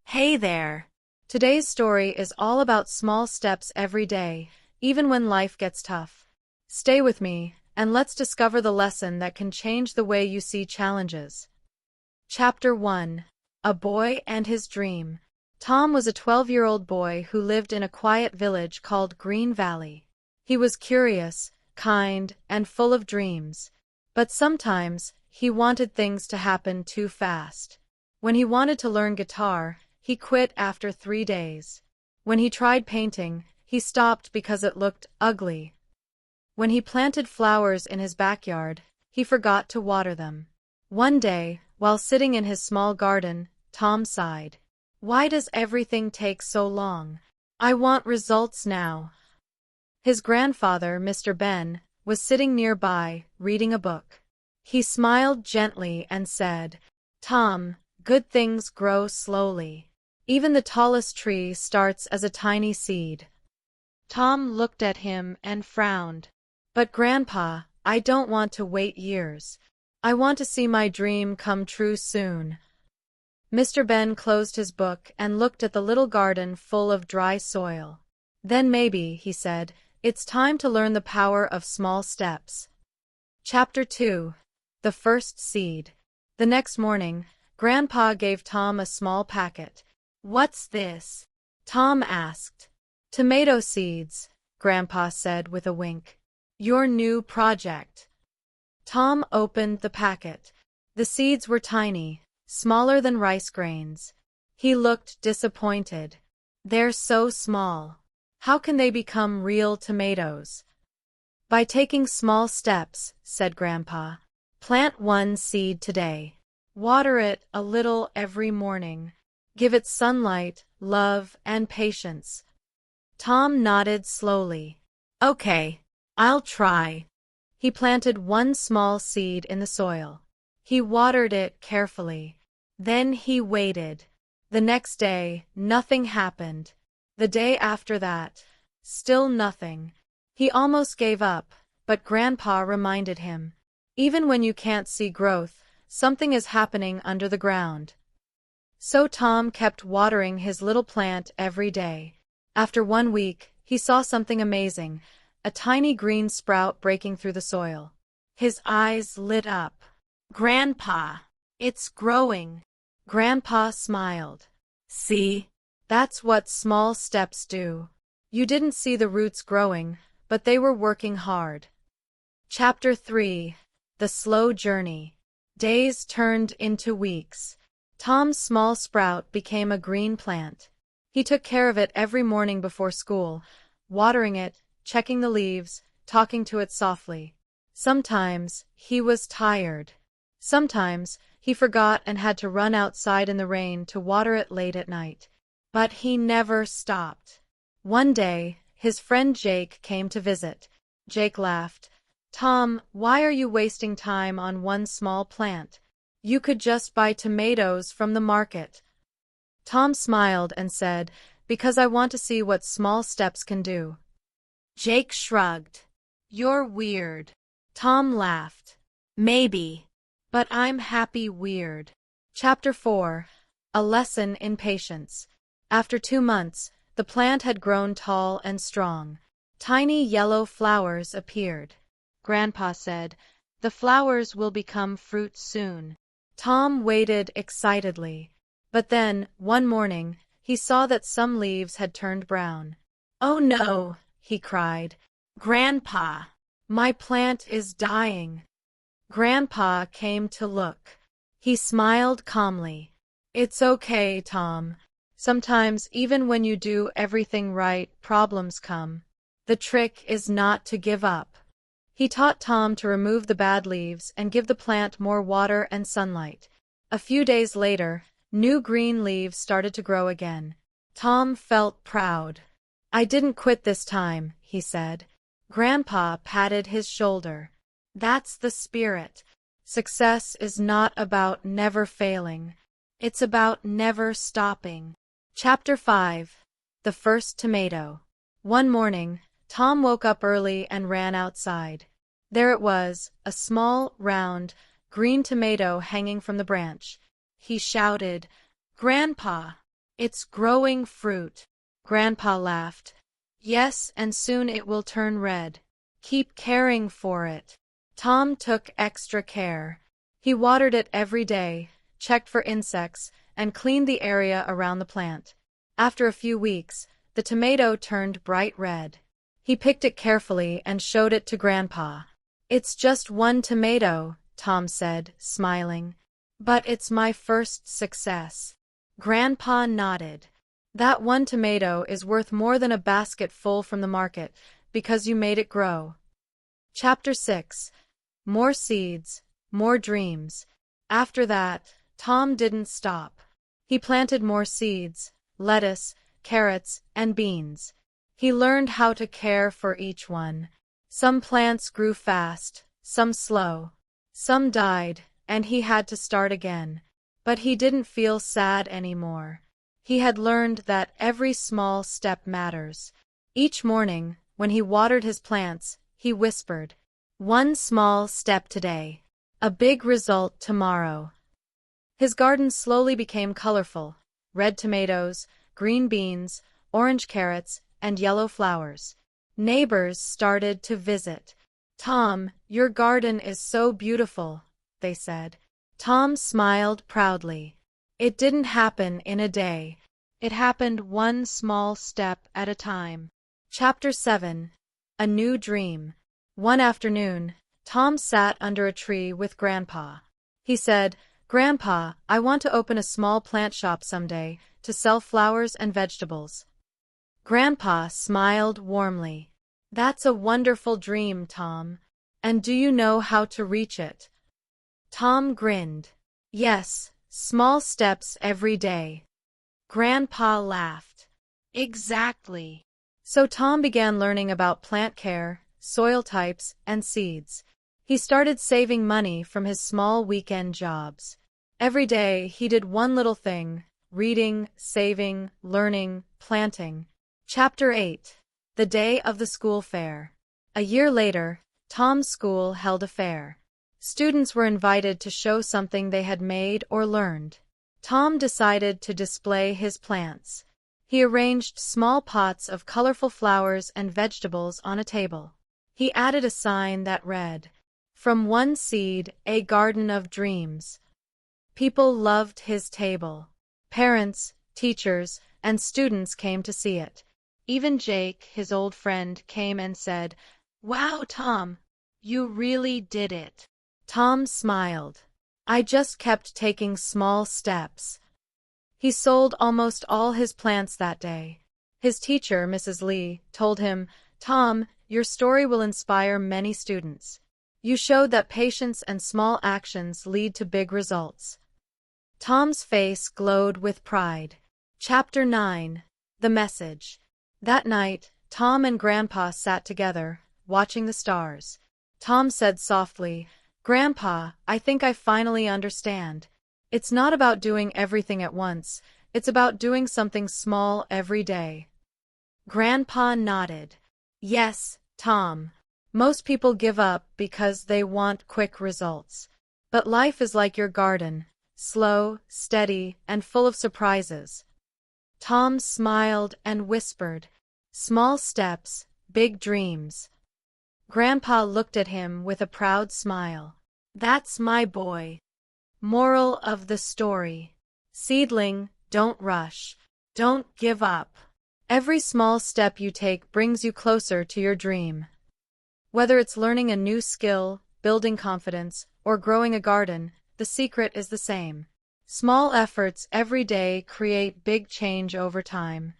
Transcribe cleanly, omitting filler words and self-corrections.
Hey there! Today's story is all about small steps every day, even when life gets tough. Stay with me, and let's discover the lesson that can change the way you see challenges. Chapter 1. A Boy and His Dream. Tom was a 12-year-old boy who lived in a quiet village called Green Valley. He was curious, kind, and full of dreams. But sometimes, he wanted things to happen too fast. When he wanted to learn guitar, he quit after 3 days. When he tried painting, he stopped because it looked ugly. When he planted flowers in his backyard, he forgot to water them. One day, while sitting in his small garden, Tom sighed. Why does everything take so long? I want results now. His grandfather, Mr. Ben, was sitting nearby, reading a book. He smiled gently and said, "Tom, good things grow slowly. Even the tallest tree starts as a tiny seed." Tom looked at him and frowned. "But Grandpa, I don't want to wait years. I want to see my dream come true soon." Mr. Ben closed his book and looked at the little garden full of dry soil. "Then maybe," he said, "it's time to learn the power of small steps." Chapter 2. The First Seed. The next morning, Grandpa gave Tom a small packet. "What's this?" Tom asked. "Tomato seeds," Grandpa said with a wink. "Your new project." Tom opened the packet. The seeds were tiny, smaller than rice grains. He looked disappointed. "They're so small. How can they become real tomatoes?" "By taking small steps," said Grandpa. "Plant one seed today. Water it a little every morning. Give it sunlight, love, and patience." Tom nodded slowly. "Okay, I'll try." He planted one small seed in the soil. He watered it carefully. Then he waited. The next day, nothing happened. The day after that, still nothing. He almost gave up, but Grandpa reminded him, "Even when you can't see growth, something is happening under the ground." So Tom kept watering his little plant every day. After 1 week, he saw something amazing, a tiny green sprout breaking through the soil. His eyes lit up. "Grandpa, it's growing." Grandpa smiled. "See? That's what small steps do." You didn't see the roots growing, but they were working hard. Chapter 3. The Slow Journey. Days turned into weeks. Tom's small sprout became a green plant. He took care of it every morning before school, watering it, checking the leaves, talking to it softly. Sometimes he was tired. Sometimes he forgot and had to run outside in the rain to water it late at night. But he never stopped. One day, his friend Jake came to visit. Jake laughed. "Tom, why are you wasting time on one small plant? You could just buy tomatoes from the market." Tom smiled and said, "Because I want to see what small steps can do." Jake shrugged. "You're weird." Tom laughed. "Maybe. But I'm happy weird." Chapter 4. A Lesson in Patience. After 2 months, the plant had grown tall and strong. Tiny yellow flowers appeared. Grandpa said, "The flowers will become fruit soon." Tom waited excitedly. But then, one morning, he saw that some leaves had turned brown. "Oh no!" he cried. "Grandpa, my plant is dying." Grandpa came to look. He smiled calmly. "It's okay, Tom. Sometimes, even when you do everything right, problems come. The trick is not to give up." He taught Tom to remove the bad leaves and give the plant more water and sunlight. A few days later, new green leaves started to grow again. Tom felt proud. "I didn't quit this time," he said. Grandpa patted his shoulder. "That's the spirit. Success is not about never failing. It's about never stopping." Chapter 5. The First Tomato. One morning, Tom woke up early and ran outside. There it was, a small, round, green tomato hanging from the branch. He shouted, "Grandpa, it's growing fruit." Grandpa laughed. "Yes, and soon it will turn red. Keep caring for it." Tom took extra care. He watered it every day, checked for insects, and cleaned the area around the plant. After a few weeks, the tomato turned bright red. He picked it carefully and showed it to Grandpa. "It's just one tomato," Tom said, smiling. "But it's my first success." Grandpa nodded. "That one tomato is worth more than a basket full from the market, because you made it grow." Chapter 6. More Seeds, More Dreams. After that, Tom didn't stop. He planted more seeds, lettuce, carrots, and beans. He learned how to care for each one. Some plants grew fast, some slow. Some died, and he had to start again. But he didn't feel sad anymore. He had learned that every small step matters. Each morning, when he watered his plants, he whispered, "One small step today. A big result tomorrow." His garden slowly became colorful: red tomatoes, green beans, orange carrots, and yellow flowers. Neighbors started to visit. "Tom, your garden is so beautiful," they said. Tom smiled proudly. It didn't happen in a day. It happened one small step at a time. Chapter 7. A New Dream. One afternoon, Tom sat under a tree with Grandpa. He said, "Grandpa, I want to open a small plant shop someday to sell flowers and vegetables." Grandpa smiled warmly. "That's a wonderful dream, Tom. And do you know how to reach it?" Tom grinned. "Yes, small steps every day." Grandpa laughed. "Exactly." So Tom began learning about plant care, soil types, and seeds. He started saving money from his small weekend jobs. Every day he did one little thing: reading, saving, learning, planting. Chapter 8. The Day of the School Fair. A year later, Tom's school held a fair. Students were invited to show something they had made or learned. Tom decided to display his plants. He arranged small pots of colorful flowers and vegetables on a table. He added a sign that read, "From one seed, a garden of dreams." People loved his table. Parents, teachers, and students came to see it. Even Jake, his old friend, came and said, "Wow, Tom, you really did it." Tom smiled. "I just kept taking small steps." He sold almost all his plants that day. His teacher, Mrs. Lee, told him, "Tom, your story will inspire many students. You showed that patience and small actions lead to big results." Tom's face glowed with pride. Chapter 9. The Message. That night, Tom and Grandpa sat together, watching the stars. Tom said softly, "Grandpa, I think I finally understand. It's not about doing everything at once, it's about doing something small every day." Grandpa nodded. "Yes, Tom. Most people give up because they want quick results. But life is like your garden, slow, steady, and full of surprises." Tom smiled and whispered, "Small steps, big dreams." Grandpa looked at him with a proud smile. "That's my boy." Moral of the story. Seedling, don't rush. Don't give up. Every small step you take brings you closer to your dream. Whether it's learning a new skill, building confidence, or growing a garden, the secret is the same. Small efforts every day create big change over time.